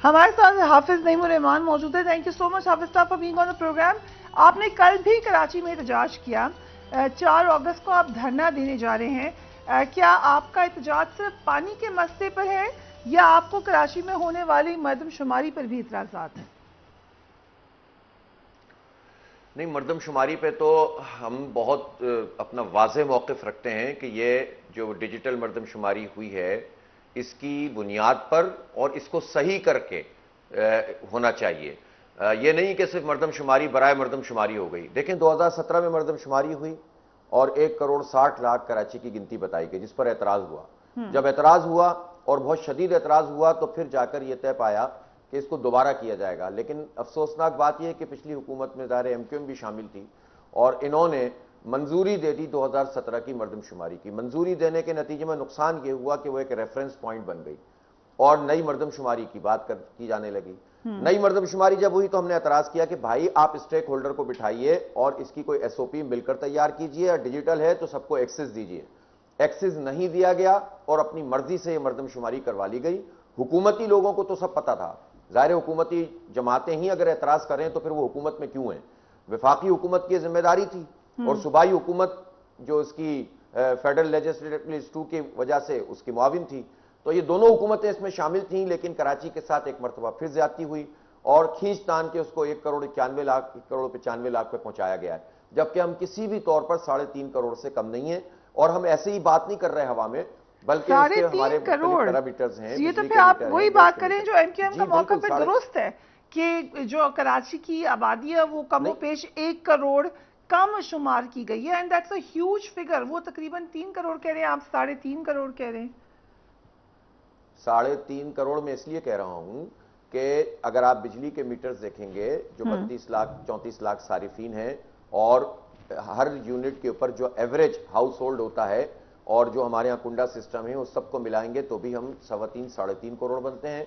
ہمارے ساتھ حافظ نعیم الرحمان موجود ہے. Thank you so much Hafiz sahab for being on the programme. آپ نے کل بھی کراچی میں احتجاج کیا, 4 اگست کو آپ دھرنا دینے جا رہے ہیں. کیا آپ کا احتجاج صرف پانی کے مسئلے پر ہے یا آپ کو کراچی میں ہونے والی مردم شماری پر بھی اعتراضات ہیں؟ نہیں, مردم شماری پہ تو ہم بہت اپنا واضح موقف رکھتے ہیں کہ یہ جو ڈیجیٹل مردم شماری ہوئی ہے اس کی بنیاد پر اور اس کو صحیح کر کے ہونا چاہیے. یہ نہیں کہ صرف مردم شماری برائے مردم شماری ہو گئی. دیکھیں 2017 میں مردم شماری ہوئی اور 1,60,00,000 کراچی کی گنتی بتائی گئی جس پر اعتراض ہوا. جب اعتراض ہوا اور بہت شدید اعتراض ہوا تو پھر جا کر یہ طے پایا کہ اس کو دوبارہ کیا جائے گا. لیکن افسوسناک بات یہ ہے کہ پچھلی حکومت میں ظاہر ایم کیو ایم بھی شامل تھی اور انہوں نے منظوری دے دی 2017 کی مردم شماری کی. منظوری دینے کے نتیجے میں نقصان یہ ہوا کہ وہ ایک ریفرنس پوائنٹ بن گئی اور نئی مردم شماری کی بات کی جانے لگی. نئی مردم شماری جب ہوئی تو ہم نے اعتراض کیا کہ بھائی آپ اسٹیک ہولڈر کو بٹھائیے اور اس کی کوئی ایس او پی مل کر تیار کیجئے, اور ڈیجیٹل ہے تو سب کو ایکسس دیجئے. ایکسس نہیں دیا گیا اور اپنی مرضی سے یہ مردم شماری کروا لی گئی. حکومتی لوگوں کو تو سب پتا تھا, ظاہر حکومتی جماعتیں ہی اگر اعتراض کریں تو پھر وہ حکومت میں کیوں ہیں. وفاقی حکومت کی ذمہ داری تھی اور صوبائی حکومت جو اس کی فیڈرل لیجسلیٹو لسٹ 2 کی وجہ سے اس کی معاون تھی, تو یہ دونوں حکومتیں اس میں شامل تھیں. لیکن کراچی کے ساتھ ایک مرتبہ پھر زیادتی ہوئی اور کھینچ تان کے اس کو 1,91,00,000 پہ پہنچایا گیا ہے, جبکہ ہم کسی بھی طور پر 3.5 کروڑ سے کم نہیں ہیں. اور ہم ایسے ہی بات نہیں کر رہے ہوا میں, بلکہ اس کے ہمارے مختلف پیرامیٹرز ہیں. یہ تو پھر آپ وہی بات کریں جو ایم کیو ایم کا موقع پہ درست ہے کہ جو کراچی کی آبادی ہے وہ کم و بیش 1 کروڑ کم شمار کی گئی ہے, and that's a huge figure. وہ تقریباً 3 کروڑ کہہ رہے ہیں, آپ 3.5 کروڑ کہہ رہے ہیں. 3.5 کروڑ میں اس لیے کہہ رہا ہوں کہ اگر آپ بجلی کے میٹرز دیکھیں گے جو 32 لاکھ 34 لاکھ صارفین ہیں اور ہر یونٹ کے اوپر جو ایوریج ہاؤس ہولڈ ہوتا ہے اور جو ہمارے ہاں کنڈا سسٹم ہے اس سب کو ملائیں گے تو بھی ہم 3.5 کروڑ بنتے ہیں.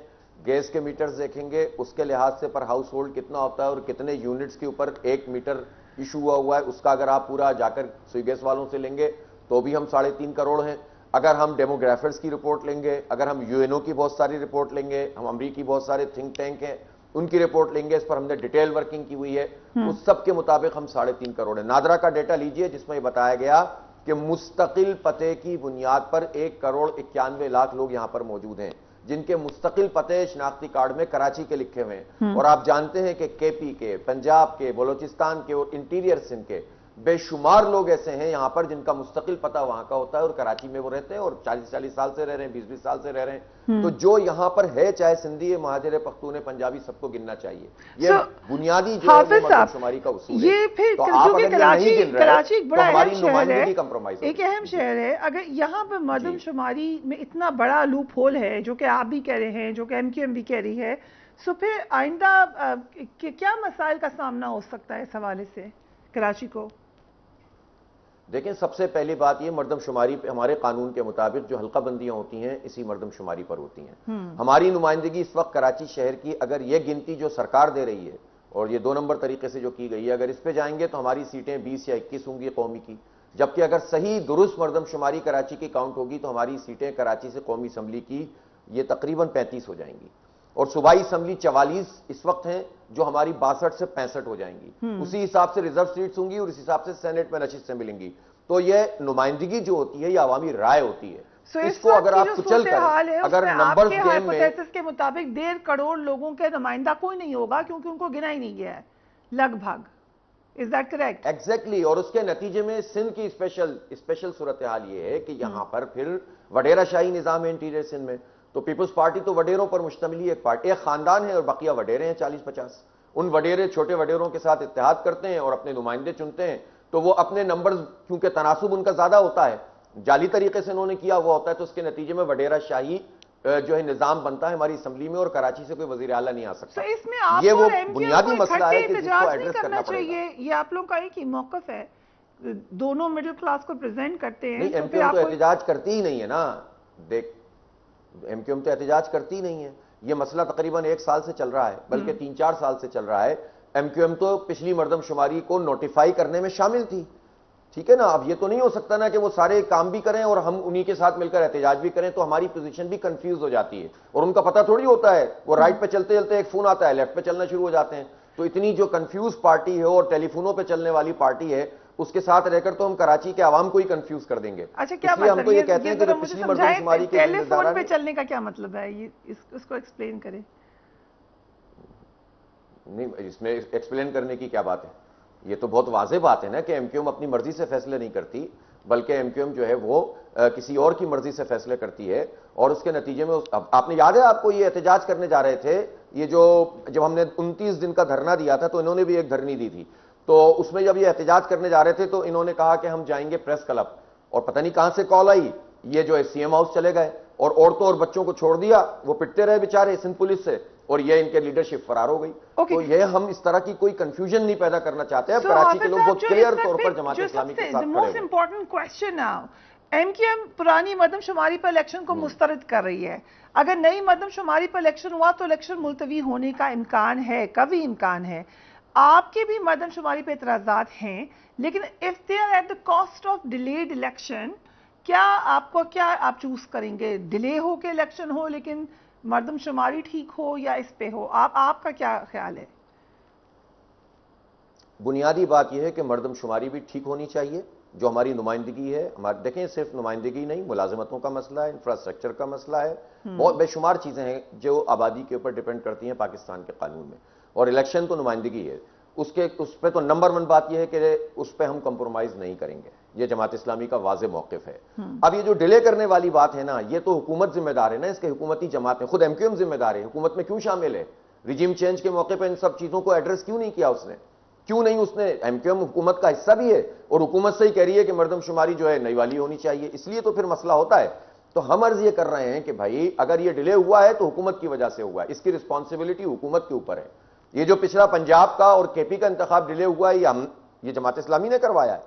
گیس کے میٹرز دیکھیں گے اس کے لحاظ سے پر ہاؤس ہولڈ کتنا ہوتا ہے اور کتنے یونٹس کے اوپر 1 میٹر ایشو ہوا ہے, اس کا اگر آپ پورا جا کر سوئی گیس والوں سے لیں گے تو بھی ہم 3.5 کروڑ ہیں. اگر ہم ڈیموگرافرز کی رپورٹ لیں گے, اگر ہم یو این او کی بہت ساری رپورٹ لیں گے, ہم امریکی بہت سارے تھنک ٹینک ہیں ان کی رپورٹ لیں گے, اس پر ہم نے ڈیٹیل ورکنگ کی ہوئی ہے, اس سب کے مطابق ہم 3.5 کروڑ ہیں. نادرا کا ڈیٹا لیجئے جس میں یہ بتایا گیا کہ مستقل پتے کی بنیاد پر 1,91,00,000 لوگ یہاں پر موجود ہیں جن کے مستقل پتے شناختی کارڈ میں کراچی کے لکھے ہوئے ہیں. اور آپ جانتے ہیں کہ کے پی کے, پنجاب کے, بلوچستان کے اور انٹیریئر سندھ کے بے شمار لوگ ایسے ہیں یہاں پر جن کا مستقل پتہ وہاں کا ہوتا ہے اور کراچی میں وہ رہتے ہیں اور 40 سال سے رہ رہے ہیں, 20 سال سے رہ رہے ہیں. تو جو یہاں پر ہے چاہے سندھی ہے, مہاجر, پختون, پنجابی, سب کو گننا چاہیے. یہ بنیادی جو ہے مردم شماری کا اصول ہے. تو آپ اگر یہ نہیں گن رہے تو ہماری نمائندگی کمپرومائز ایک اہم شہر ہے. اگر یہاں پر مردم شماری میں اتنا بڑا لوپ ہول ہے جو کہ آپ بھی کہہ رہے ہیں, جو کہ ایم کیو ایم بھی کہہ رہی ہے, سو پھر آئندہ کیا مسائل کا سامنا ہو سکتا ہے اس حوالے سے کراچی کو؟ دیکھیں, سب سے پہلی بات یہ مردم شماری پہ ہمارے قانون کے مطابق جو حلقہ بندیاں ہوتی ہیں اسی مردم شماری پر ہوتی ہیں. ہماری نمائندگی اس وقت کراچی شہر کی اگر یہ گنتی جو سرکار دے رہی ہے اور یہ 2 نمبر طریقے سے جو کی گئی ہے اگر اس پہ جائیں گے تو ہماری سیٹیں 20 یا 21 ہوں گی قومی کی, جبکہ اگر صحیح درست مردم شماری کراچی کی کاؤنٹ ہوگی تو ہماری سیٹیں کراچی سے قومی اسمبلی کی یہ تقریباً 35 ہو جائیں گی اور صوبائی اسمبلی 44 اس وقت ہیں جو ہماری 62 سے 65 ہو جائیں گی. اسی حساب سے ریزرو سیٹس ہوں گی اور اس حساب سے سینٹ میں نشستیں ملیں گی. تو یہ نمائندگی جو ہوتی ہے یہ عوامی رائے ہوتی ہے. اس کو اگر آپ کچل کر اگر نمبرز گیم میں کے مطابق 1.5 کروڑ لوگوں کے نمائندہ کوئی نہیں ہوگا کیونکہ ان کو گنا ہی نہیں گیا ہے لگ بھگ. Is that correct? ایگزیکٹلی. اور اس کے نتیجے میں سندھ کی اسپیشل صورتحال یہ ہے کہ یہاں پر پھر وڈیرہ شاہی نظام ہے انٹیریئر سندھ میں. تو پیپلز پارٹی تو وڈیروں پر مشتمل ہی ایک پارٹی, ایک خاندان ہے اور بقیہ وڈیرے ہیں 40-50. ان وڈیرے چھوٹے وڈیروں کے ساتھ اتحاد کرتے ہیں اور اپنے نمائندے چنتے ہیں. تو وہ اپنے نمبرز کیونکہ تناسب ان کا زیادہ ہوتا ہے, جعلی طریقے سے انہوں نے کیا ہوا ہوتا ہے, تو اس کے نتیجے میں وڈیرہ شاہی جو ہے نظام بنتا ہے ہماری اسمبلی میں اور کراچی سے کوئی وزیر اعلیٰ نہیں آ سکتا. اس میں آپ یہ وہ بنیادی مسئلہ ہے کہ جس کو ایڈریس کرنا پڑے گا. یہ آپ لوگ کا ایک ہی موقف ہے, دونوں مڈل کلاس کو پریزنٹ کرتے ہیں. نہیں, ایم کیو ایم تو احتجاج کرتی ہی نہیں ہے نا. دیکھ, ایم کیو ایم تو احتجاج کرتی ہی نہیں ہے. یہ مسئلہ تقریباً 1 سال سے چل رہا ہے, بلکہ 3-4 سال سے چل رہا ہے. ایم کیو ایم تو پچھلی مردم شماری کو نوٹیفائی کرنے میں شامل تھی. ٹھیک ہے نا. اب یہ تو نہیں ہو سکتا نا کہ وہ سارے کام بھی کریں اور ہم انہی کے ساتھ مل کر احتجاج بھی کریں, تو ہماری پوزیشن بھی کنفیوز ہو جاتی ہے, اور ان کا پتہ تھوڑی ہوتا ہے. وہ رائٹ پہ چلتے چلتے ایک فون آتا ہے, لیفٹ پہ چلنا شروع ہو جاتے ہیں. تو اتنی جو کنفیوز پارٹی ہے اور ٹیلی فونوں پہ چلنے والی پارٹی ہے, اس کے ساتھ رہ کر تو ہم کراچی کے عوام کو ہی کنفیوز کر دیں گے. اچھا کیا اس لیے ہم مطلب تو یہ کہتے ہیں کہ جو پچھلی مردم شماری کے ٹیلی فون پہ چلنے کا کیا مطلب ہے, اس کو ایکسپلین کریں. نہیں, اس میں ایکسپلین کرنے کی کیا بات ہے. یہ تو بہت واضح بات ہے نا کہ ایم کیو ایم اپنی مرضی سے فیصلے نہیں کرتی, بلکہ ایم کیو ایم جو ہے وہ کسی اور کی مرضی سے فیصلے کرتی ہے, اور اس کے نتیجے میں آپ نے یاد ہے, آپ کو یہ احتجاج کرنے جا رہے تھے, یہ جب ہم نے 29 دن کا دھرنا دیا تھا تو انہوں نے بھی ایک دھرنی دی تھی, تو اس میں جب یہ احتجاج کرنے جا رہے تھے تو انہوں نے کہا کہ ہم جائیں گے پریس کلب, اور پتہ نہیں کہاں سے کال آئی, یہ جو ہے سی ایم ہاؤس چلے گئے اور عورتوں اور بچوں کو چھوڑ دیا, وہ پٹتے رہے بیچارے سندھ پولیس سے, اور یہ ان کے لیڈرشپ فرار ہو گئی. تو یہ ہم اس طرح کی کوئی کنفیوژن نہیں پیدا کرنا چاہتے ہیں. کراچی کے لوگ بہت کلیئر طور پر جماعت اسلامی کے ساتھ کھڑے ہیں. Most important question now, M Q M پرانی مردم شماری پر الیکشن کو مسترد کر رہی ہے. اگر نئی مردم شماری پر الیکشن ہوا تو الیکشن ملتوی ہونے کا امکان ہے, قوی امکان ہے. آپ کے بھی مردم شماری پہ اعتراضات ہیں, لیکن if they are at the cost of delayed election, کیا آپ چوز کریں گے, ڈیلے ہو کے الیکشن ہو لیکن مردم شماری ٹھیک ہو, یا اس پہ ہو؟ آپ کا کیا خیال ہے؟ بنیادی بات یہ ہے کہ مردم شماری بھی ٹھیک ہونی چاہیے. جو ہماری نمائندگی ہے, دیکھیں صرف نمائندگی نہیں, ملازمتوں کا مسئلہ ہے, انفراسٹرکچر کا مسئلہ ہے, بہت بے شمار چیزیں ہیں جو آبادی کے اوپر ڈیپینڈ کرتی ہیں پاکستان کے قانون میں, اور الیکشن تو نمائندگی ہے. اس پہ تو نمبر 1 بات یہ ہے کہ اس پہ ہم کمپرومائز نہیں کریں گے. یہ جماعت اسلامی کا واضح موقف ہے. اب یہ جو ڈیلے کرنے والی بات ہے نا, یہ تو حکومت ذمہ دار ہے نا, اس کے حکومتی جماعت ہے, خود ایم کیو ایم ذمہ دار ہے. حکومت میں کیوں شامل ہے؟ ریجیم چینج کے موقع پہ ان سب چیزوں کو ایڈریس کیوں نہیں کیا اس نے؟ کیوں نہیں اس نے؟ ایم کیو ایم حکومت کا حصہ بھی ہے, اور حکومت سے ہی کہہ رہی ہے کہ مردم شماری جو ہے نئی والی ہونی چاہیے, اس لیے تو پھر مسئلہ ہوتا ہے. تو ہم عرض یہ کر رہے ہیں کہ بھائی اگر یہ ڈیلے ہوا ہے تو حکومت کی وجہ سے ہوا ہے, اس کی رسپانسبلٹی حکومت کے اوپر ہے. یہ جو پچھلا پنجاب کا اور کے پی کا انتخاب ڈیلے ہوا ہے, یہ جماعت اسلامی نے کروایا ہے,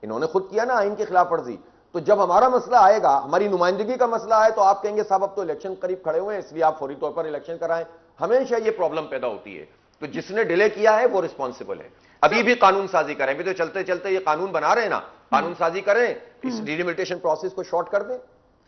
انہوں نے خود کیا نا آئین کی خلاف ورزی. تو جب ہمارا مسئلہ آئے گا, ہماری نمائندگی کا مسئلہ آئے, تو آپ کہیں گے صاحب اب تو الیکشن قریب کھڑے ہوئے ہیں, اس لیے آپ فوری طور پر الیکشن کرائیں. ہمیشہ یہ پرابلم پیدا ہوتی ہے. تو جس نے ڈیلے کیا ہے وہ رسپانسبل ہے. ابھی بھی قانون سازی کریں, ابھی تو چلتے چلتے یہ قانون بنا رہے ہیں نا, قانون سازی کریں, اس ڈیلیمیٹیشن پروسیس کو شارٹ کر دیں,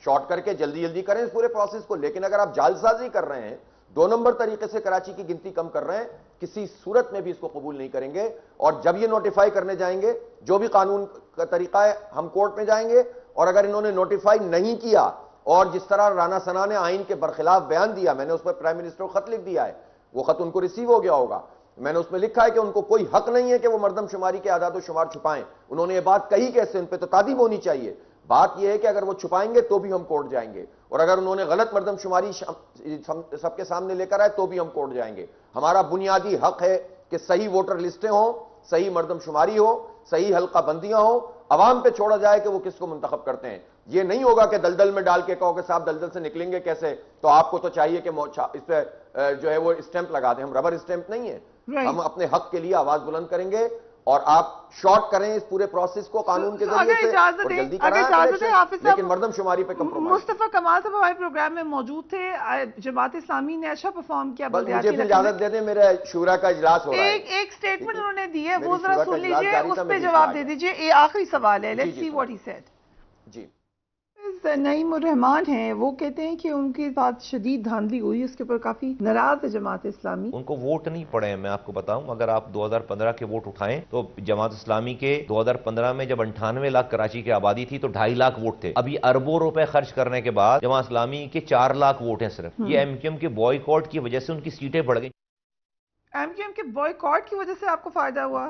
شارٹ کر کے جلدی کریں اس پورے پروسیس کو. لیکن اگر آپ جعل سازی کر رہے ہیں, 2 نمبر طریقے سے کراچی کی گنتی کم کر رہے ہیں, کسی صورت میں بھی اس کو قبول نہیں کریں گے. اور جب یہ نوٹیفائی کرنے جائیں گے, جو بھی قانون کا طریقہ ہے, ہم کورٹ میں جائیں گے, اور اگر انہوں نے نوٹیفائی نہیں کیا, اور جس طرح رانا ثنا نے آئین کے برخلاف بیان دیا, میں نے اس پر پرائم منسٹر کو خط لکھ دیا ہے, وہ خط ان کو ریسیو ہو گیا ہوگا. میں نے اس میں لکھا ہے کہ ان کو کوئی حق نہیں ہے کہ وہ مردم شماری کے اعداد و شمار چھپائیں. انہوں نے یہ بات کہی کیسے؟ ان پہ تو تعدیب ہونی چاہیے. بات یہ ہے کہ اگر وہ چھپائیں گے تو بھی ہم کورٹ جائیں گے, اور اگر انہوں نے غلط مردم شماری سب کے سامنے لے کر آئے تو بھی ہم کورٹ جائیں گے. ہمارا بنیادی حق ہے کہ صحیح ووٹر لسٹیں ہوں, صحیح مردم شماری ہو, صحیح حلقہ بندیاں ہوں, عوام پہ چھوڑا جائے کہ وہ کس کو منتخب کرتے ہیں. یہ نہیں ہوگا کہ دلدل میں ڈال کے کہو کہ صاحب دلدل سے نکلیں گے کیسے, تو آپ کو تو چاہیے کہ اس پہ جو ہے وہ اسٹیمپ لگا دیں. ہم ربر اسٹیمپ نہیں ہے, ہم اپنے حق کے لیے آواز بلند کریں گے, اور آپ شارٹ کریں اس پورے پروسیس کو قانون کے ذریعے سے, اور جلدی کرائیں, لیکن مردم شماری پہ کمپرومائز. مصطفیٰ کمال صاحب ہمارے پروگرام میں موجود تھے, جماعت اسلامی نے اچھا پرفارم کیا. مجھے اجازت دے دیں, میرے شورا کا اجلاس ہو رہا ہے. ایک سٹیٹمنٹ انہوں نے دی ہے, وہ ذرا سن لیجئے, اس پہ جواب دے دیجئے. یہ آخری سوال ہے, let's see what he said. جی, نعیم الرحمان ہیں, وہ کہتے ہیں کہ ان کے ساتھ شدید دھاندلی ہوئی, اس کے اوپر کافی ناراض ہے جماعت اسلامی. ان کو ووٹ نہیں پڑے ہیں. میں آپ کو بتاؤں, اگر آپ 2015 کے ووٹ اٹھائیں تو جماعت اسلامی کے 2015 میں جب 98 لاکھ کراچی کی آبادی تھی تو 2.5 لاکھ ووٹ تھے. ابھی اربوں روپے خرچ کرنے کے بعد جماعت اسلامی کے 4 لاکھ ووٹ ہیں صرف. یہ ایم کیو ایم کے بوائے کاٹ کی وجہ سے ان کی سیٹیں بڑھ گئی. ایم کیو ایم کے بوائے کاٹ کی وجہ سے آپ کو فائدہ ہوا؟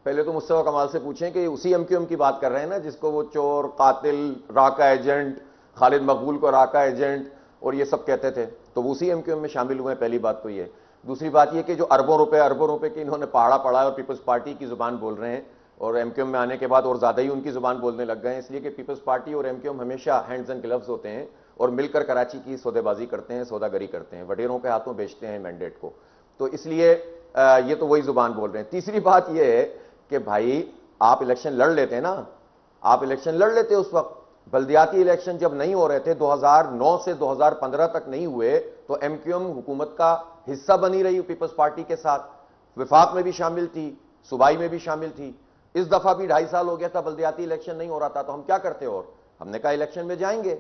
پہلے تو مصطفیٰ کمال سے پوچھیں کہ اسی ایم کیو ایم کی بات کر رہے ہیں نا, جس کو وہ چور, قاتل, راکا ایجنٹ, خالد مقبول کو راکا ایجنٹ اور یہ سب کہتے تھے, تو وہ اسی ایم کیو ایم میں شامل ہوئے ہیں. پہلی بات تو یہ. دوسری بات یہ کہ جو اربوں روپے کی انہوں نے پہاڑا پڑا ہے, اور پیپلز پارٹی کی زبان بول رہے ہیں, اور ایم کیو ایم میں آنے کے بعد اور زیادہ ہی ان کی زبان بولنے لگ گئے ہیں, اس لیے کہ پیپلز پارٹی اور ایم کیو ایم ہمیشہ ہینڈز اینڈ گلوز ہوتے ہیں, اور مل کر کراچی کی سودے بازی کرتے ہیں, سودا گری کرتے ہیں, وڈیروں کے ہاتھوں بیچتے ہیں مینڈیٹ کو. تو اس لیے یہ تو وہی زبان بول رہے ہیں. تیسری بات یہ ہے کہ بھائی آپ الیکشن لڑ لیتے نا, آپ الیکشن لڑ لیتے اس وقت. بلدیاتی الیکشن جب نہیں ہو رہے تھے, 2009 سے 2015 تک نہیں ہوئے, تو ایم کیو ایم حکومت کا حصہ بنی رہی پیپلز پارٹی کے ساتھ, وفاق میں بھی شامل تھی, صوبائی میں بھی شامل تھی. اس دفعہ بھی 2.5 سال ہو گیا تھا بلدیاتی الیکشن نہیں ہو رہا تھا, تو ہم کیا کرتے؟ اور ہم نے کہا الیکشن میں جائیں گے.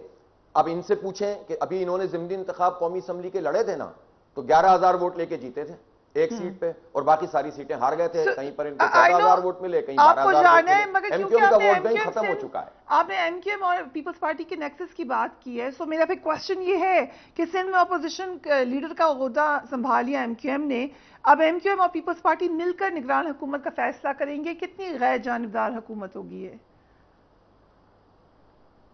اب ان سے پوچھیں کہ ابھی انہوں نے ضمنی انتخاب قومی اسمبلی کے لڑے تھے نا, تو 11,000 ووٹ لے کے جیتے تھے ایک سیٹ پہ, اور باقی ساری سیٹیں ہار گئے تھے. کہیں پر ان کو 14,000 ووٹ ملے, کہیں 12,000 ووٹ ملے. ایم کیو ایم کا ووٹ بینک ختم ہو چکا ہے. آپ نے ایم کیو ایم اور پیپلز پارٹی کے نیکسس کی بات کی ہے, سو میرا پھر کوشچن یہ ہے کہ سندھ میں اپوزیشن لیڈر کا عہدہ سنبھال لیا ایم کیو ایم نے, اب ایم کیو ایم اور پیپلز پارٹی مل کر نگران حکومت کا فیصلہ کریں گے, کتنی غیر جانبدار حکومت ہوگی یہ؟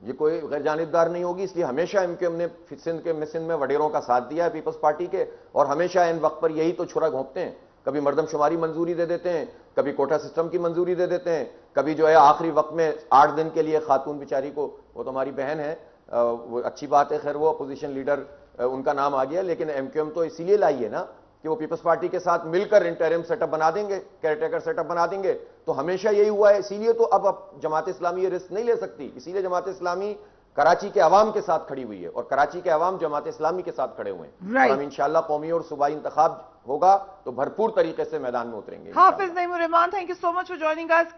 یہ کوئی غیر جانبدار نہیں ہوگی, اس لیے ہمیشہ ایم کیو ایم نے سندھ میں وڈیروں کا ساتھ دیا ہے پیپلز پارٹی کے, اور ہمیشہ ان وقت پر یہی تو چھرا گھونپتے ہیں. کبھی مردم شماری منظوری دے دیتے ہیں, کبھی کوٹا سسٹم کی منظوری دے دیتے ہیں, کبھی جو ہے آخری وقت میں 8 دن کے لیے خاتون بیچاری کو, وہ تو ہماری بہن ہے, وہ اچھی بات ہے, خیر وہ اپوزیشن لیڈر ان کا نام آ گیا, لیکن ایم کیو ایم تو اسی لیے لائی ہے نا کہ وہ پیپلز پارٹی کے ساتھ مل کر انٹرم سیٹ اپ بنا دیں گے, کیئر ٹیکر سیٹ اپ بنا دیں گے. تو ہمیشہ یہی ہوا ہے, اسی لیے تو اب جماعت اسلامی یہ رسک نہیں لے سکتی, اسی لیے جماعت اسلامی کراچی کے عوام کے ساتھ کھڑی ہوئی ہے, اور کراچی کے عوام جماعت اسلامی کے ساتھ کھڑے ہوئے ہیں. اور ہم انشاءاللہ قومی اور صوبائی انتخاب ہوگا تو بھرپور طریقے سے میدان میں اتریں گے. Hafiz Naeem ur Rehman, thank you so much for joining us.